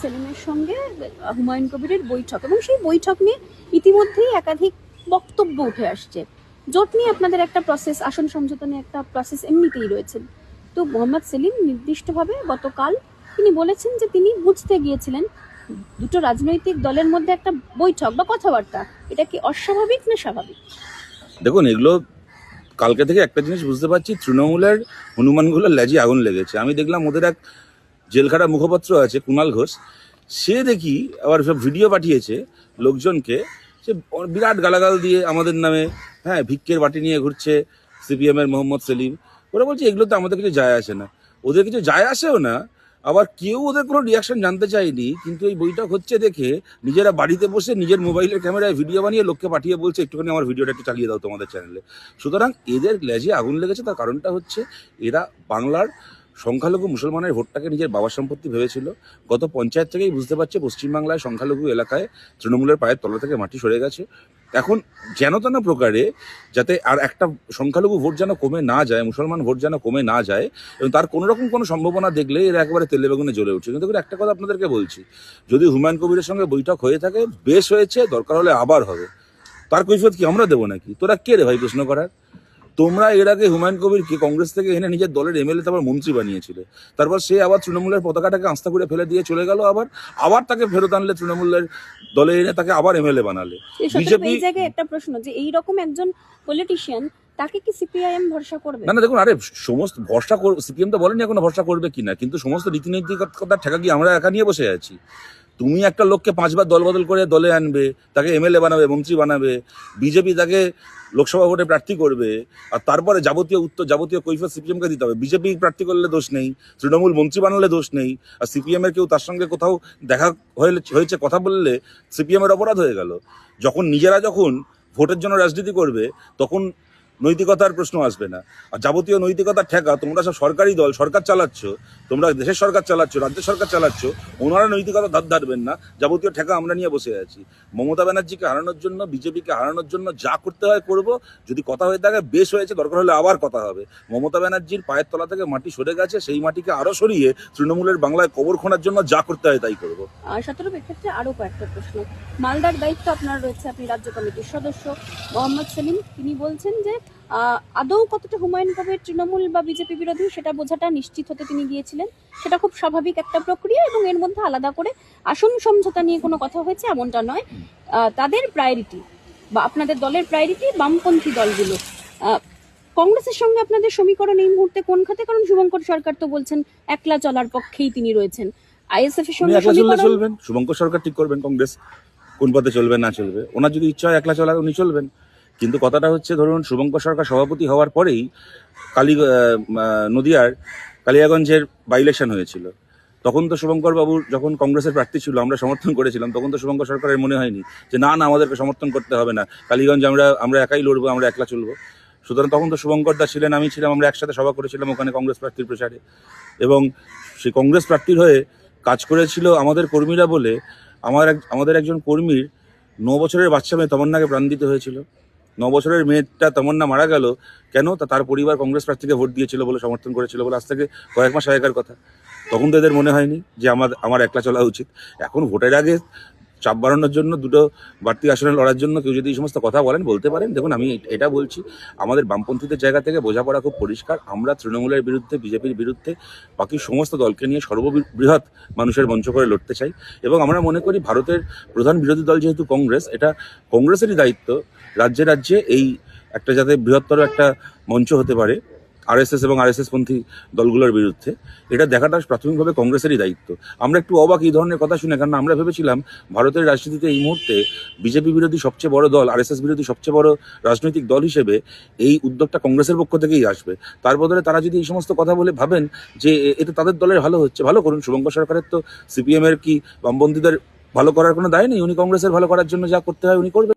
সেলিমের সঙ্গে হুমায়ুন কবিরের বৈঠক এবং সেই বৈঠক নিয়ে ইতিমধ্যেই একাধিক বক্তব্য উঠে আসছে। জোট নিয়ে আপনাদের একটা প্রসেস, আসন সমঝোতা নিয়ে একটা প্রসেস এমনিতেই রয়েছে। তো মোহাম্মদ সেলিম নির্দিষ্টভাবে গতকাল তিনি বলেছেন যে তিনি বুঝতে গিয়েছিলেন দুটো রাজনৈতিক দলের মধ্যে একটা বৈঠক বা কথাবার্তা, এটা কি অস্বাভাবিক না স্বাভাবিক? দেখুন, এগুলো কালকে থেকে একটা জিনিস বুঝতে পারছি, তৃণমূলের হনুমানগুলোর লেজে আগুন লেগেছে। আমি দেখলাম ওদের এক জেলখাটা মুখপাত্র আছে কুণাল ঘোষ, সে দেখি আবার সব ভিডিও পাঠিয়েছে লোকজনকে, সে বিরাট গালাগাল দিয়ে আমাদের নামে, হ্যাঁ, ভিক্ষের বাটি নিয়ে ঘুরছে সিপিএমের মোহাম্মদ সেলিম। ওরা বলছে এগুলো তো আমাদের কিছু যায় আসে না, ওদের কিছু যায় আসেও না। আবার কেউ ওদের কোনো রিয়াকশন জানতে চায়নি, কিন্তু এই বৈঠক হচ্ছে দেখে নিজেরা বাড়িতে বসে নিজের মোবাইলের ক্যামেরায় ভিডিও বানিয়ে লোককে পাঠিয়ে বলছে একটুখানি আমার ভিডিওটা একটু চালিয়ে দাও তোমাদের চ্যানেলে। সুতরাং এদের লেজে আগুন লেগেছে। তার কারণটা হচ্ছে এরা বাংলার সংখ্যালঘু মুসলমানের ভোটটাকে নিজের বাবার সম্পত্তি ভেবেছিল। গত পঞ্চায়েত থেকেই বুঝতে পারছে পশ্চিমবাংলায় সংখ্যালঘু এলাকায় তৃণমূলের পায়ের তলা থেকে মাটি সরে গেছে। এখন যেন তেন প্রকারে যাতে আর একটা সংখ্যালঘু ভোট যেন কমে না যায়, মুসলমান ভোট যেন কমে না যায়, এবং তার কোনো রকম কোনো সম্ভাবনা দেখলে এরা একেবারে তেলে বেগুনে জ্বলে উঠছে। কিন্তু একটা কথা আপনাদেরকে বলছি, যদি হুমায়ুন কবিরের সঙ্গে বৈঠক হয়ে থাকে, বেশ হয়েছে, দরকার হলে আবার হবে। তার কৈফিয়ত কি আমরা দেবো নাকি? তোরা কে রে ভাই প্রশ্ন করার? তোমরা এর আগে হুমায়ুন কবিরকে কংগ্রেস থেকে এনে নিজের দলের এমএলএ তারপর মন্ত্রী বানিয়েছিলে, তারপর সে আবার তৃণমূলের পতাকাটাকে আস্থা করে ফেলে দিয়ে চলে গেল, আবার তাকে ফেরত আনলে তৃণমূলের দলে এনে তাকে আবার এমএলএ বানালে। বিজেপি এই জায়গায় একটা প্রশ্ন, যে এইরকম একজন পলিটিশিয়ান, তাকে কি সিপিআইএম ভরসা করবে? না, দেখুন, আরে সমস্ত ভরসা সিপিএম তো বলেনি এখনো ভরসা করবে কিনা, কিন্তু সমস্ত রীতিনৈতিকতার ঠেকা কি আমরা একা নিয়ে বসে আছি? তুমি একটা লোককে 5 বার দল বদল করে দলে আনবে, তাকে এমএলএ বানাবে, মন্ত্রী বানাবে, বিজেপি তাকে লোকসভা ভোটে প্রার্থী করবে, আর তারপরে যাবতীয় কৈফিয়ত সিপিএমকে দিতে হবে। বিজেপি প্রার্থী করলে দোষ নেই, তৃণমূল মন্ত্রী বানালে দোষ নেই, আর সিপিএম এর কেউ তার সঙ্গে কোথাও দেখা হয়েছে কথা বললে সিপিএম এর অপরাধ হয়ে গেল। যখন ভোটের জন্য রাজনীতি করবে, তখন নৈতিকতার প্রশ্ন আসবে না। আর যাবতীয় নৈতিকতার ঠেকা তোমরা সব সরকারি দল, সরকার চালাচ্ছ, তোমরা দেশের সরকার চালাচ্ছ, রাজ্য সরকার চালাচ্ছ, ওনারা নৈতিকতা ধার ধারবেন না, যাবতীয় ঠেকা আমরা নিয়ে বসে আছি। মমতা ব্যানার্জিকে হারানোর জন্য, বিজেপিকে হারানোর জন্য যা করতে হয় করবো। যদি কথা হয়ে থাকে, বেশ হয়েছে, দরকার হলে আবার কথা হবে। মমতা ব্যানার্জির পায়ের তলা থেকে মাটি সরে গেছে, সেই মাটিকে আরো সরিয়ে তৃণমূলের বাংলায় কবর খোঁড়ার জন্য যা করতে হয় তাই করবো। শতরূপ, এক্ষেত্রে আরো কয়েকটা প্রশ্ন। মালদার দায়িত্ব আপনার রয়েছে, আপনি রাজ্য কমিটির সদস্য। মোহাম্মদ সেলিম তিনি বলছেন যে আদৌ কতটা হুমায়ুন কবির তৃণমূল বা বিজেপি বিরোধী সেটা বোঝাটা নিশ্চিত হতে তিনি গিয়েছিলেন, সেটা খুব স্বাভাবিক একটা প্রক্রিয়া, এবং এর মধ্যে আলাদা করে আসন সমঝোতা নিয়ে কোনো কথা হয়েছে এমনটা নয়। তাদের প্রায়োরিটি বা আপনাদের দলের প্রায়োরিটি বামপন্থী দলগুলো। কংগ্রেসের সঙ্গে আপনাদের সমীকরণ এই মুহূর্তে কোন খাতে? কারণ শুভঙ্কর সরকার তো বলছেন একলা চলার পক্ষেই তিনি রয়েছেন। আইএসএফ এর সঙ্গে চলবেন, শুভঙ্কর সরকার ঠিক করবেন কংগ্রেস কোন পথে চলবে না চলবে। ওনার যদি ইচ্ছা হয় একলা চলার, উনি চলবেন। কিন্তু কথাটা হচ্ছে, ধরুন শুভঙ্কর সরকার সভাপতি হওয়ার পরেই নদিয়ার কালিয়াগঞ্জের বাই ইলেকশন হয়েছিল। তখন তো শুভঙ্কর বাবু যখন কংগ্রেসের প্রার্থী ছিল, আমরা সমর্থন করেছিলাম, তখন তো শুভঙ্কর সরকারের মনে হয়নি যে না আমাদেরকে সমর্থন করতে হবে না, কালীগঞ্জে আমরা একাই লড়বো, আমরা একলা চলবো। সুতরাং তখন তো শুভঙ্কর দা ছিলেন, আমি ছিলাম, আমরা একসাথে সভা করেছিলাম ওখানে কংগ্রেস প্রার্থীর প্রচারে, এবং সেই কংগ্রেস প্রার্থীর হয়ে কাজ করেছিল আমাদের কর্মীরা বলে আমাদের একজন কর্মীর 9 বছরের বাচ্চা মেয়ে তমন্নাকে প্রাণ দিতে হয়েছিল। 9 বছরের মেয়েটা তমন্না মারা গেল কেন? তার পরিবার কংগ্রেস প্রার্থীকে ভোট দিয়েছিল বলে, সমর্থন করেছিল বলে। আজ থেকে কয়েক মাস আগেকার কথা। তখন তো এদের মনে হয়নি যে আমার একলা চলা উচিত। এখন ভোটের আগে চাপ বাড়ানোর জন্য, দুটো বাড়তি আসনে লড়ার জন্য কেউ যদি এই সমস্ত কথা বলতে পারেন, দেখুন আমি এটা বলছি, আমাদের বামপন্থীদের জায়গা থেকে বোঝাপড়া খুব পরিষ্কার। আমরা তৃণমূলের বিরুদ্ধে, বিজেপির বিরুদ্ধে, বাকি সমস্ত দলকে নিয়ে সর্ববৃহৎ মানুষের মঞ্চ করে লড়তে চাই। এবং আমরা মনে করি ভারতের প্রধান বিরোধী দল যেহেতু কংগ্রেস, এটা কংগ্রেসেরই দায়িত্ব রাজ্যে রাজ্যে এই একটা যাতে বৃহত্তর একটা মঞ্চ হতে পারে আরএসএস এবং আরএসএস পন্থী দলগুলোর বিরুদ্ধে, এটা দেখাটা প্রাথমিকভাবে কংগ্রেসেরই দায়িত্ব। আমরা একটু অবাক এই ধরনের কথা শুনে, কারণ আমরা ভেবেছিলাম ভারতের রাজনীতিতে এই মুহূর্তে বিজেপি বিরোধী সবচেয়ে বড় দল, আরএসএস বিরোধী সবচেয়ে বড় রাজনৈতিক দল হিসেবে এই উদ্যোগটা কংগ্রেসের পক্ষ থেকেই আসবে। তার বদলে তারা যদি এই সমস্ত কথা বলে ভাবেন যে এতে তাদের দলের ভালো হচ্ছে, ভালো করুন। শুভঙ্কর সরকারের তো সিপিএম এর কি বামপন্থীদের ভালো করার কোনো দায় নেই, উনি কংগ্রেসের ভালো করার জন্য যা করতে হয় উনি করবেন।